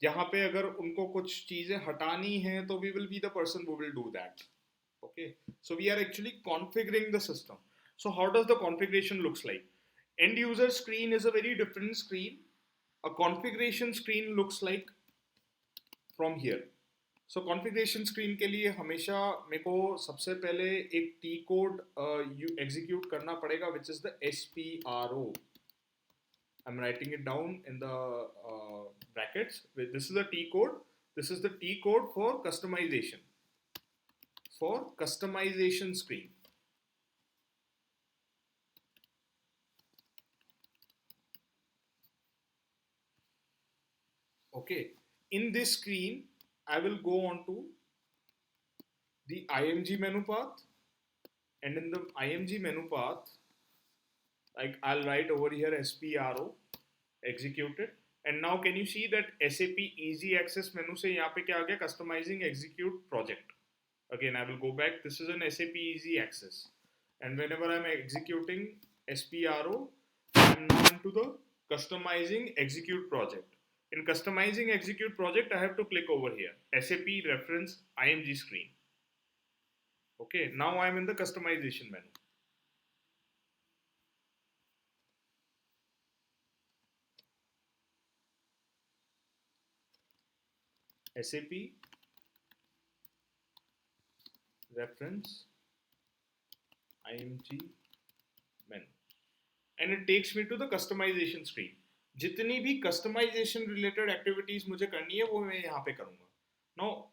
यहाँ पे अगर उनको कुछ चीजें हटानी हैं तो we will be the person who will do that. Okay, so we are actually configuring the system. So how does the configuration looks like? End user screen is a very different screen. A configuration screen looks like from here. So configuration screen के लिए हमेशा मेरे को सबसे पहले एक T code execute करना पड़ेगा, which is the SPRO. I'm writing it down in the brackets. This is the T code. This is the T code for customization. For customization screen. Okay. In this screen, I will go on to the IMG menu path, and in the IMG menu path, like I'll write over here SPRO executed. And now can you see that SAP easy access menu से यहाँ पे क्या आ गया customizing execute project. Again I will go back. This is an SAP easy access, and whenever I'm executing SPRO, I'm now into the customizing execute project. In customizing execute project, I have to click over here SAP reference IMG screen. Okay, now I'm in the customization menu. SAP reference IMG menu, and it takes me to the customization screen. जितनी भी customization related activities मुझे करनी है वो मैं यहाँ पे करूँगा. Now,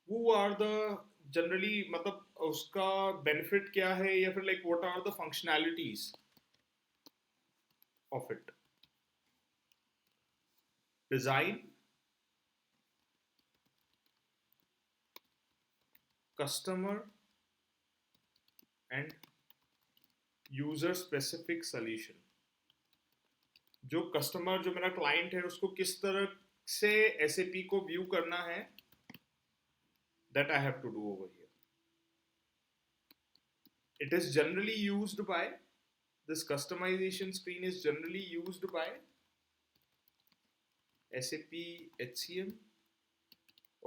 who are the generally मतलब उसका benefit क्या है या फिर like what are the functionalities of it? Design, customer and user specific solution. जो कस्टमर जो मेरा क्लाइंट है उसको किस तरह से SAP को व्यू करना है, that I have to do over here. It is generally used by, this customization screen is generally used by SAP HCM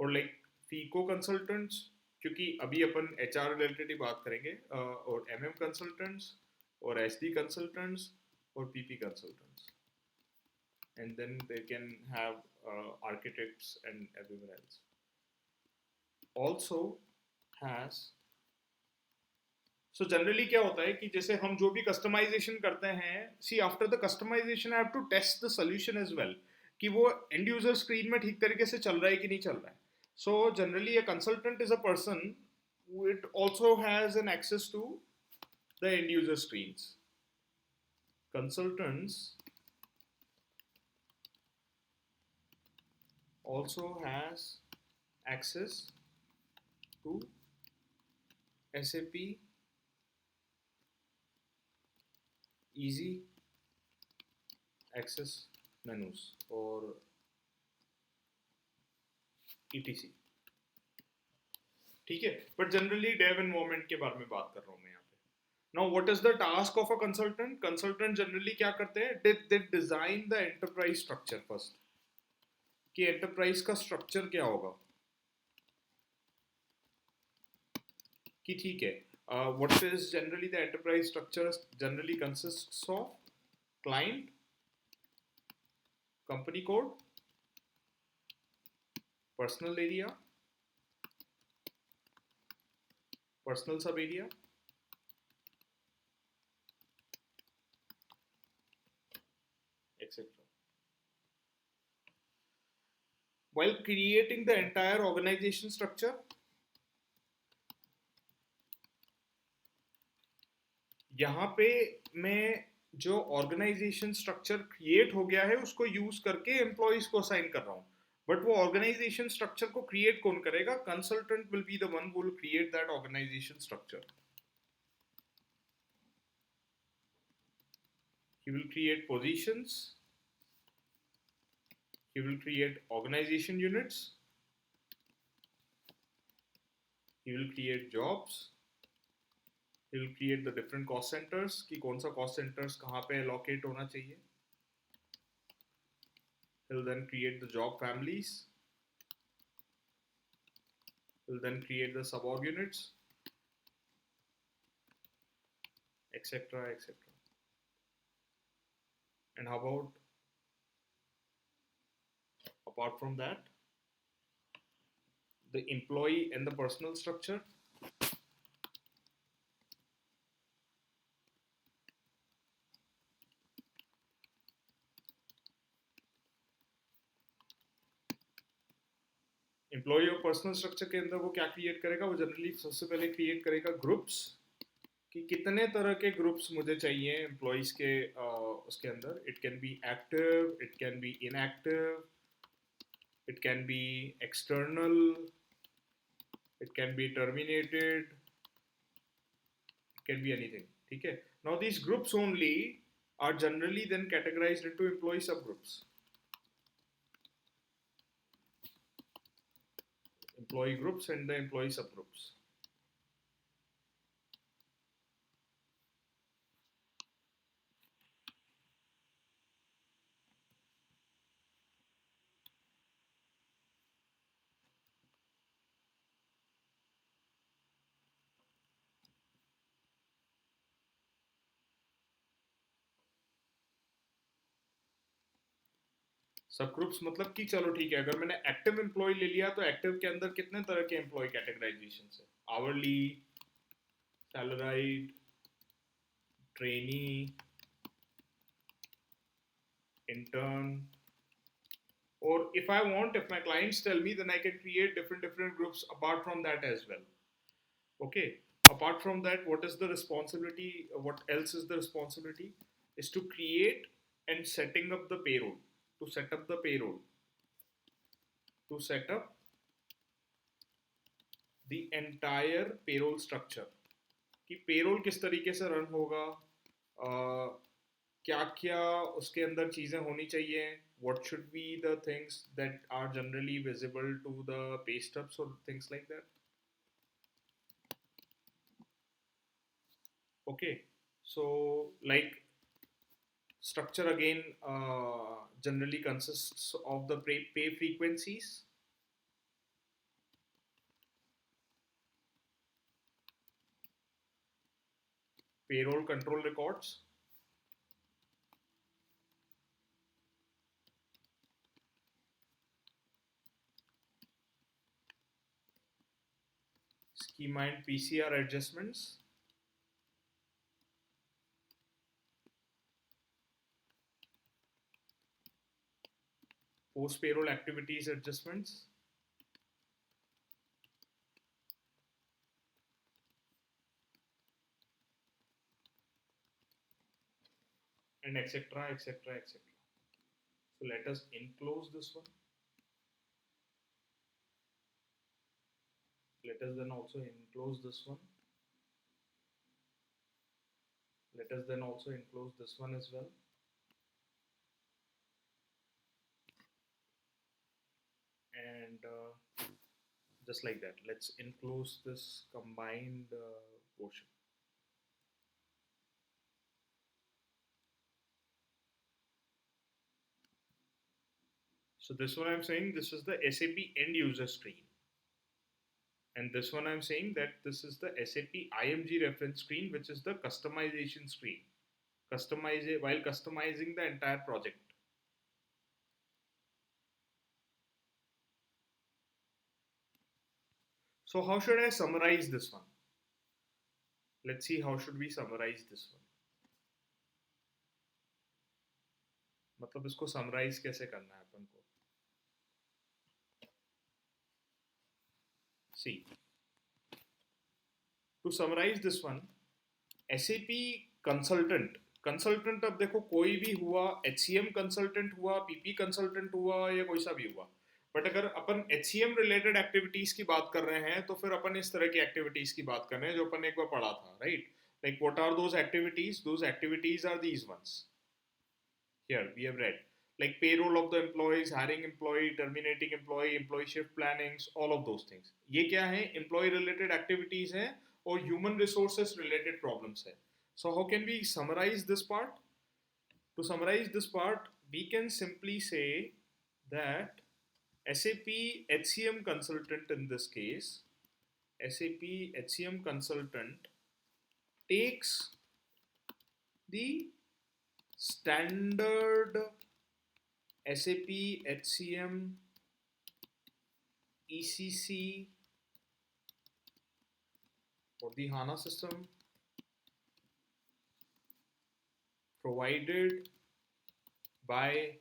और like FICO consultants, क्योंकि अभी अपन HR related ही बात करेंगे, और MM consultants और SD consultants और PP consultants, and then they can have architects and everywhere else. Also has, so generally क्या होता है कि जैसे हम जो भी customization करते हैं, see after the customization I have to test the solution as well कि वो end user screen में ठीक तरीके से चल रहा है कि नहीं चल रहा है. So generally a consultant is a person who it also has an access to the end user screens. Consultants also has access to SAP easy access menus or etc. ठीक है, but generally dev environment के बारे में बात कर रहा हूँ मैं यहाँ पे. Now what is the task of a consultant? Consultant generally क्या करते हैं? They design the enterprise structure first. कि enterprise का structure क्या होगा? कि ठीक है, what is generally the enterprise structure generally consists of client, company code, personal area, personal sub area, etc. While creating the entire organization structure, यहाँ पे मैं जो ऑर्गेनाइजेशन स्ट्रक्चर क्रिएट हो गया है उसको यूज करके एम्प्लॉयज को असाइन कर रहा हूँ, बट वो ऑर्गेनाइजेशन स्ट्रक्चर को क्रिएट कौन करेगा? Consultant will be the one who will create that organization structure. He will create positions, he will create organization units, he will create jobs, he will create the different cost centers कि कौन सा cost centers कहाँ पे allocate होना चाहिए. He'll then create the job families, he'll then create the suborg units, etc., etc. And how about apart from that, the employee and the personal structure? Employee और personal structure के अंदर वो क्या create करेगा? वो generally सबसे पहले create करेगा ग्रुप्स, कि कितने तरह के ग्रुप्स मुझे चाहिए एम्प्लॉयज के उसके अंदर. It can be active, it can be inactive, it can be external, it can be terminated, it can be anything. ठीक है. Now these groups only are generally then categorised into employee sub groups. Employee groups and the employee subgroups. Sub groups मतलब कि चलो ठीक है, अगर मैंने active employ ले लिया तो एक्टिव के अंदर कितने तरह के एम्प्लॉय कैटेगराइजेशन है? Hourly, salaried, trainee, intern, or if I want, if my clients tell me, then I can create different groups apart from that as well. Okay. Apart from that, what is the responsibility? What else is the responsibility? Is to create and setting up the payroll. To set up the payroll. To set up the entire payroll structure. कि payroll किस तरीके से run होगा, क्या क्या उसके अंदर चीज़ें होनी चाहिए, what should be the things that are generally visible to the pay stubs or things like that. Okay, so like structure again generally consists of the pay frequencies, payroll control records, schema and PCR adjustments, post payroll activities adjustments, and etc., etc., etc. So let us enclose this one. Let us then also enclose this one. Let us then also enclose this one as well. And just like that, let's enclose this combined portion. So this one I'm saying, this is the SAP end user screen. And this one I'm saying that this is the SAP IMG reference screen, which is the customization screen. Customize it while customizing the entire project. So how should I summarize this one? Let's see how should we summarize this one. मतलब इसको summarize कैसे करना है अपन को? See, to summarize this one, SAP consultant, consultant अब देखो कोई भी हुआ, HCM कंसल्टेंट हुआ, PP कंसल्टेंट हुआ या कोई सा भी हुआ, बट अगर अपन HCM रिलेटेड एक्टिविटीज की बात कर रहे हैं तो फिर अपन इस तरह की एक्टिविटीज की बात कर रहे हैं जो अपन एक बार पढ़ा था, right? Like what are those activities? Those activities are these ones here we have read, like payroll of the employees, hiring employee, terminating employee, employee shift plannings, all of those things. ये क्या है? Employee related activities हैं और human resources related problems है. So how can we summarize this part? To summarize this part, we can simply say that SAP HCM consultant, in this case SAP HCM consultant takes the standard SAP HCM ECC for the HANA system provided by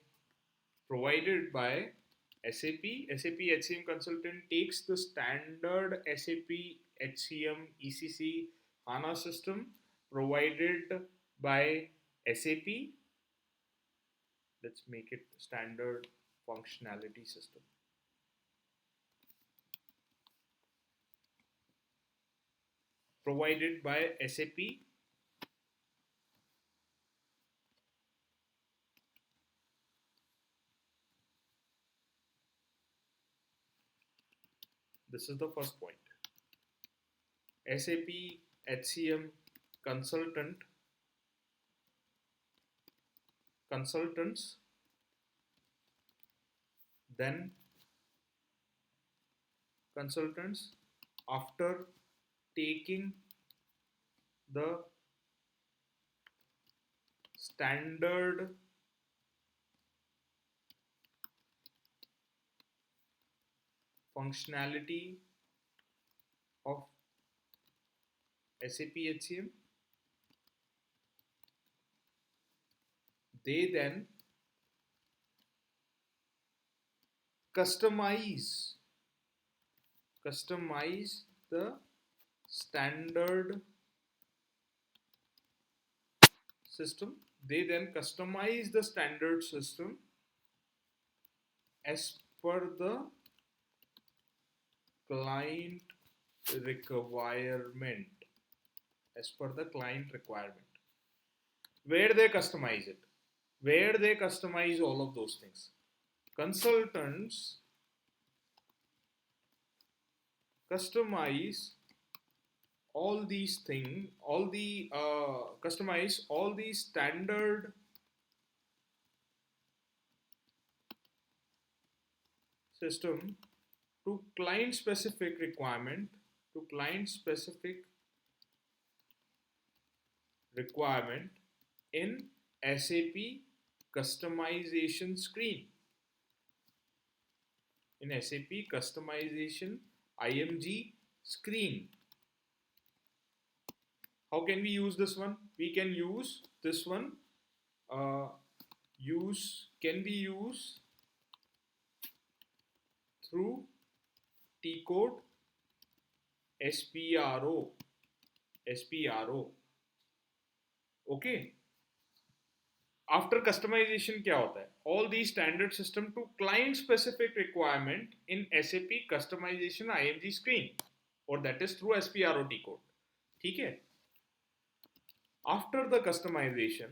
SAP. SAP HCM consultant takes the standard SAP HCM ECC HANA system provided by SAP. Let's make it standard functionality system. Provided by SAP. This is the first point. SAP HCM consultants then consultants after taking the standard functionality of SAP HCM, they then customize the standard system. They then customize the standard system as per the client requirement. As per the client requirement. Where they customize it? Where they customize all of those things? Consultants customize all these things, customize all these standard system to client specific requirement, in SAP customization screen, in SAP customization IMG screen. How can we use this one? We can use this one. Can be used through T code SPRO. Okay. After customization क्या होता है? All these standard system to client specific requirement in SAP customization IMG screen, or that is through SPRO T code. ठीक है? After the customization,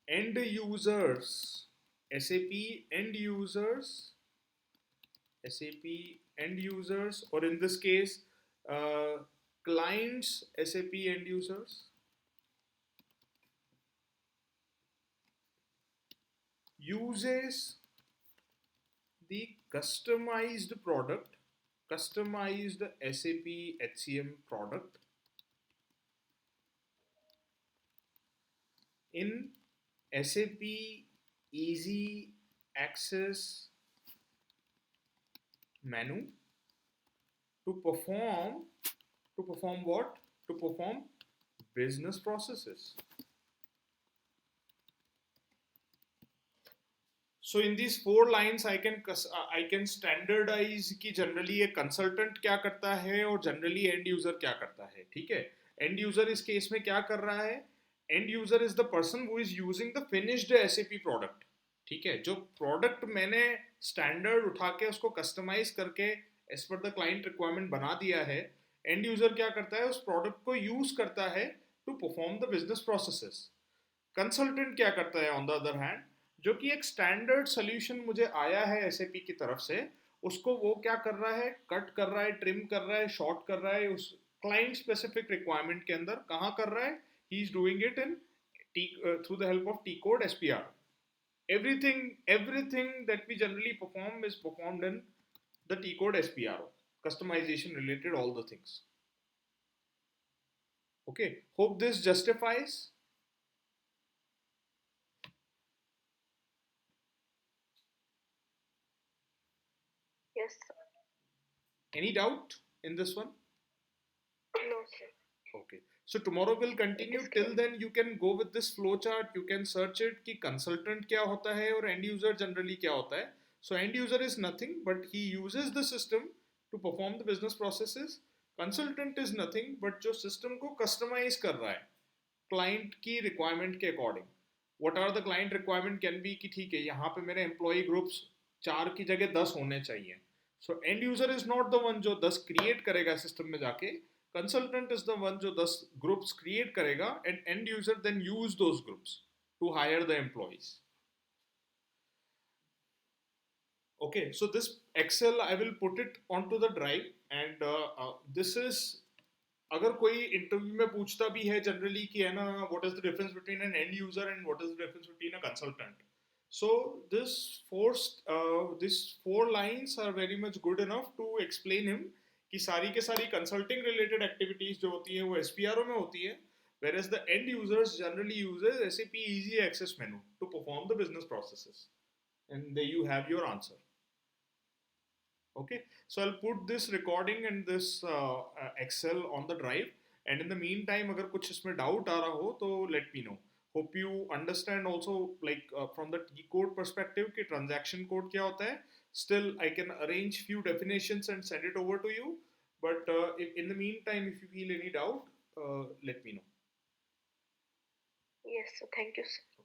end users, or in this case, clients, SAP end users, uses the customized SAP HCM product in SAP Easy Access menu to perform what? To perform business processes. So in these four lines I can standardize कि generally एक consultant क्या करता है और generally end user क्या करता है. ठीक है. End user इस केस में क्या कर रहा है? End user is the person who is using the finished SAP product. ठीक है. जो product मैंने standard उठा के उसको customize करके as per the client requirement बना दिया है, end user क्या करता है? उस product को use करता है to perform the business processes. Consultant क्या करता है ऑन द अदर हैंड, जो कि एक स्टैंडर्ड सोल्यूशन मुझे आया है एसएपी की तरफ से, उसको वो क्या कर रहा है? कट कर रहा है, ट्रिम कर रहा है, शॉर्ट कर रहा है उस क्लाइंट स्पेसिफिक रिक्वायरमेंट के अंदर. कहाँ कर रहा है? He is doing it in through the help of T code SPR. everything that we generally perform is performed in the T code SPRO, customization related, all the things. Okay, hope this justifies. Yes, sir. Any doubt in this one? No, sir. Okay. So tomorrow we'll It continue. is Till clear. then you can go with this flow chart. You can search it कि consultant क्या होता है और end user generally क्या होता है. So end user is nothing but he uses the system to perform the business processes. Consultant is nothing but जो system को customize कर रहा है client की requirement के according. What are the client requirement can be कि ठीक है यहाँ पे मेरे employee groups 4 की जगह 10 होने चाहिए. So end user is not the one जो 10 create करेगा system में जाके. Consultant is the one जो 10 groups create करेगा and end user then use those groups to hire the employees. Okay, so this Excel I will put it onto the drive and this is अगर कोई interview में पूछता भी है generally कि है ना what is the difference between an end user and what is the difference between a consultant, so this four this four lines are very much good enough to explain him कि सारी के सारी consulting related activities जो होती है वो एसपीआरओ में होती है, whereas the end users generally uses SAP Easy Access menu to perform the business processes. And there you have your answer. Okay, so I'll put this recording and this Excel on the drive, and in the meantime अगर कुछ इसमें doubt आ रहा हो तो let me know. Hope you understand also like from the T code perspective कि transaction code क्या होता है. Still I can arrange few definitions and send it over to you, but if in the meantime if you feel any doubt let me know. Yes, sir. Thank you, sir.